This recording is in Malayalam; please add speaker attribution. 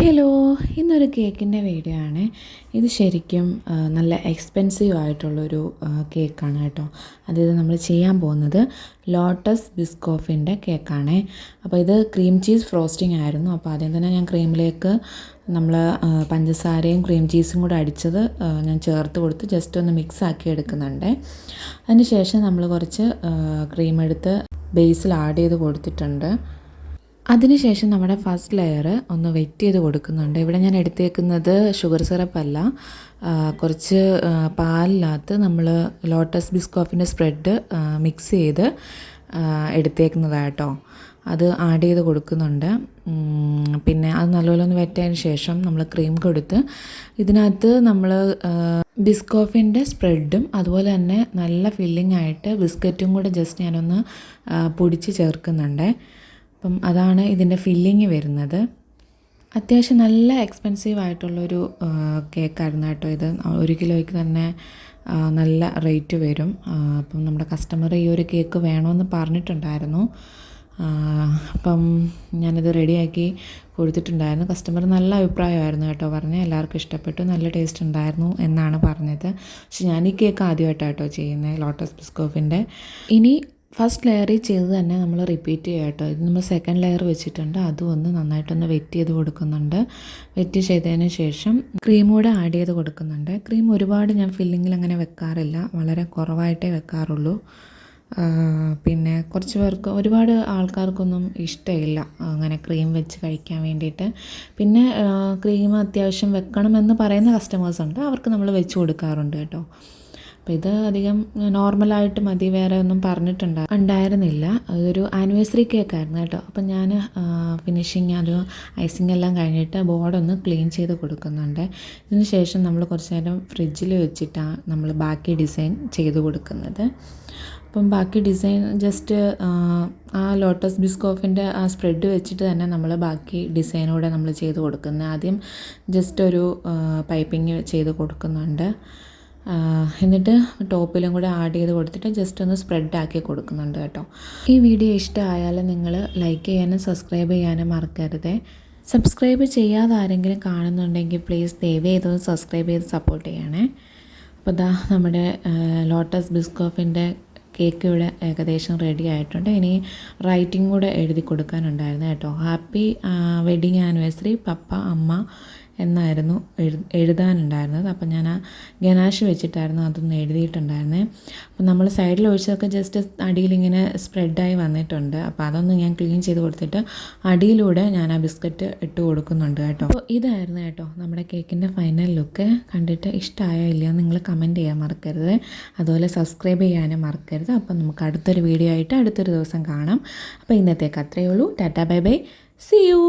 Speaker 1: ഹലോ, ഇന്നൊരു കേക്കിൻ്റെ വീഡിയോ ആണ്. ഇത് ശരിക്കും നല്ല എക്സ്പെൻസീവ് ആയിട്ടുള്ളൊരു കേക്കാണ് കേട്ടോ. അതായത് നമ്മൾ ചെയ്യാൻ പോകുന്നത് ലോട്ടസ് ബിസ്കോഫിൻ്റെ കേക്കാണ്. അപ്പോൾ ഇത് ക്രീം ചീസ് ഫ്രോസ്റ്റിംഗ് ആയിരുന്നു. അപ്പോൾ ആദ്യം തന്നെ ഞാൻ ക്രീമിലേക്ക് നമ്മൾ പഞ്ചസാരയും ക്രീം ചീസും കൂടെ അടിച്ചത് ഞാൻ ചേർത്ത് കൊടുത്ത് ജസ്റ്റ് ഒന്ന് മിക്സ് ആക്കി എടുക്കുന്നുണ്ട്. അതിന് ശേഷം നമ്മൾ കുറച്ച് ക്രീം എടുത്ത് ബേസിൽ ആഡ് ചെയ്ത് കൊടുത്തിട്ടുണ്ട്. അതിനുശേഷം നമ്മുടെ ഫസ്റ്റ് ലെയർ ഒന്ന് വെറ്റ് ചെയ്ത് കൊടുക്കുന്നുണ്ട്. ഇവിടെ ഞാൻ എടുത്തേക്കുന്നത് ഷുഗർ സിറപ്പല്ല, കുറച്ച് പാലിനകത്ത് നമ്മൾ ലോട്ടസ് ബിസ്കോഫിൻ്റെ സ്പ്രെഡ് മിക്സ് ചെയ്ത് എടുത്തേക്കുന്നതാട്ടോ. അത് ആഡ് ചെയ്ത് കൊടുക്കുന്നുണ്ട്. പിന്നെ അത് നല്ലപോലെ ഒന്ന് വെറ്റതിന് ശേഷം നമ്മൾ ക്രീം കൊടുത്ത് ഇതിനകത്ത് നമ്മൾ ബിസ്കോഫിൻ്റെ സ്പ്രെഡും അതുപോലെ തന്നെ നല്ല ഫില്ലിംഗ് ആയിട്ട് ബിസ്ക്കറ്റും കൂടെ ജസ്റ്റ് ഞാനൊന്ന് പൊടിച്ച് ചേർക്കുന്നുണ്ട്. അപ്പം അതാണ് ഇതിൻ്റെ ഫില്ലിങ് വരുന്നത്. അത്യാവശ്യം നല്ല എക്സ്പെൻസീവ് ആയിട്ടുള്ളൊരു കേക്കായിരുന്നു കേട്ടോ ഇത്. 1 കിലോയ്ക്ക് തന്നെ നല്ല റേറ്റ് വരും. അപ്പം നമ്മുടെ കസ്റ്റമർ ഈ ഒരു കേക്ക് വേണമെന്ന് പറഞ്ഞിട്ടുണ്ടായിരുന്നു. അപ്പം ഞാനിത് റെഡിയാക്കി കൊടുത്തിട്ടുണ്ടായിരുന്നു. കസ്റ്റമർ നല്ല അഭിപ്രായമായിരുന്നു കേട്ടോ പറഞ്ഞത്. എല്ലാവർക്കും ഇഷ്ടപ്പെട്ടു, നല്ല ടേസ്റ്റ് ഉണ്ടായിരുന്നു എന്നാണ് പറഞ്ഞത്. പക്ഷെ ഞാൻ ഈ കേക്ക് ആദ്യമായിട്ടാണ് കേട്ടോ ചെയ്യുന്നത്, ലോട്ടസ് ബിസ്കോഫിൻ്റെ. ഇനി ഫസ്റ്റ് ലെയറിൽ ചെയ്ത് തന്നെ നമ്മൾ റിപ്പീറ്റ് ചെയ്യുക കേട്ടോ. ഇത് നമ്മൾ സെക്കൻഡ് ലെയർ വെച്ചിട്ടുണ്ട്, അതും ഒന്ന് നന്നായിട്ടൊന്ന് വെറ്റ് ചെയ്ത് കൊടുക്കുന്നുണ്ട്. വെറ്റ് ചെയ്തതിന് ശേഷം ക്രീം കൂടെ ആഡ് ചെയ്ത് കൊടുക്കുന്നുണ്ട്. ക്രീം ഒരുപാട് ഞാൻ ഫില്ലിങ്ങിൽ അങ്ങനെ വെക്കാറില്ല, വളരെ കുറവായിട്ടേ വെക്കാറുള്ളൂ. പിന്നെ കുറച്ച് പേർക്ക്, ഒരുപാട് ആൾക്കാർക്കൊന്നും ഇഷ്ടമില്ല അങ്ങനെ ക്രീം വെച്ച് കഴിക്കാൻ വേണ്ടിയിട്ട്. പിന്നെ ക്രീം അത്യാവശ്യം വെക്കണമെന്ന് പറയുന്ന കസ്റ്റമേഴ്സ് ഉണ്ട്, അവർക്ക് നമ്മൾ വെച്ച് കൊടുക്കാറുണ്ട് കേട്ടോ. അപ്പോൾ ഇത് അധികം നോർമലായിട്ട് മതി, വേറെ ഒന്നും ഉണ്ടായിരുന്നില്ല. അതൊരു ആനിവേഴ്സറി കേക്കായിരുന്നു കേട്ടോ. അപ്പം ഞാൻ ഫിനിഷിങ് അത് ഐസിങ് എല്ലാം കഴിഞ്ഞിട്ട് ബോർഡൊന്ന് ക്ലീൻ ചെയ്ത് കൊടുക്കുന്നുണ്ട്. ഇതിന് ശേഷം നമ്മൾ കുറച്ച് നേരം ഫ്രിഡ്ജിൽ വെച്ചിട്ടാണ് നമ്മൾ ബാക്കി ഡിസൈൻ ചെയ്ത് കൊടുക്കുന്നത്. അപ്പം ബാക്കി ഡിസൈൻ ജസ്റ്റ് ആ ലോട്ടസ് ബിസ്കോഫിൻ്റെ ആ സ്പ്രെഡ് വെച്ചിട്ട് തന്നെ നമ്മൾ ബാക്കി ഡിസൈനൂടെ നമ്മൾ ചെയ്ത് കൊടുക്കുന്നത്. ആദ്യം ജസ്റ്റ് ഒരു പൈപ്പിങ് ചെയ്ത് കൊടുക്കുന്നുണ്ട്. എന്നിട്ട് ടോപ്പിലും കൂടെ ആഡ് ചെയ്ത് കൊടുത്തിട്ട് ജസ്റ്റ് ഒന്ന് സ്പ്രെഡ് ആക്കി കൊടുക്കുന്നുണ്ട് കേട്ടോ. ഈ വീഡിയോ ഇഷ്ടമായാൽ നിങ്ങൾ ലൈക്ക് ചെയ്യാനും സബ്സ്ക്രൈബ് ചെയ്യാനും മറക്കരുത്. സബ്സ്ക്രൈബ് ചെയ്യാതെ ആരെങ്കിലും കാണുന്നുണ്ടെങ്കിൽ പ്ലീസ് ദയവ് ചെയ്തൊന്ന് സബ്സ്ക്രൈബ് ചെയ്ത് സപ്പോർട്ട് ചെയ്യണേ. അപ്പോൾ ഇതാ നമ്മുടെ ലോട്ടസ് ബിസ്കോഫിൻ്റെ കേക്ക് ഇവിടെ ഏകദേശം റെഡി ആയിട്ടുണ്ട്. ഇനി റൈറ്റിംഗ് കൂടെ എഴുതി കൊടുക്കാനുണ്ടായിരുന്നു കേട്ടോ. ഹാപ്പി വെഡിങ് ആനിവേഴ്സറി പപ്പ അമ്മ എന്നായിരുന്നു എഴുതാനുണ്ടായിരുന്നത്. അപ്പം ഞാൻ ആ ഗനാഷ് വെച്ചിട്ടായിരുന്നു അതൊന്ന് എഴുതിയിട്ടുണ്ടായിരുന്നത്. അപ്പം നമ്മൾ സൈഡിൽ ഒഴിച്ചതൊക്കെ ജസ്റ്റ് അടിയിലിങ്ങനെ സ്പ്രെഡായി വന്നിട്ടുണ്ട്. അപ്പോൾ അതൊന്ന് ഞാൻ ക്ലീൻ ചെയ്ത് കൊടുത്തിട്ട് അടിയിലൂടെ ഞാൻ ആ ബിസ്ക്കറ്റ് ഇട്ട് കൊടുക്കുന്നുണ്ട് കേട്ടോ. അപ്പോൾ ഇതായിരുന്നു കേട്ടോ നമ്മുടെ കേക്കിൻ്റെ ഫൈനൽ ലുക്ക്. കണ്ടിട്ട് ഇഷ്ടമായോ ഇല്ലയോ നിങ്ങൾ കമൻറ്റ് ചെയ്യാൻ മറക്കരുത്. അതുപോലെ സബ്സ്ക്രൈബ് ചെയ്യാനും മറക്കരുത്. അപ്പം നമുക്ക് അടുത്തൊരു വീഡിയോ ആയിട്ട് അടുത്തൊരു ദിവസം കാണാം. അപ്പോൾ ഇന്നത്തേക്ക് അത്രയേ ഉള്ളൂ. Tata bye bye, see U.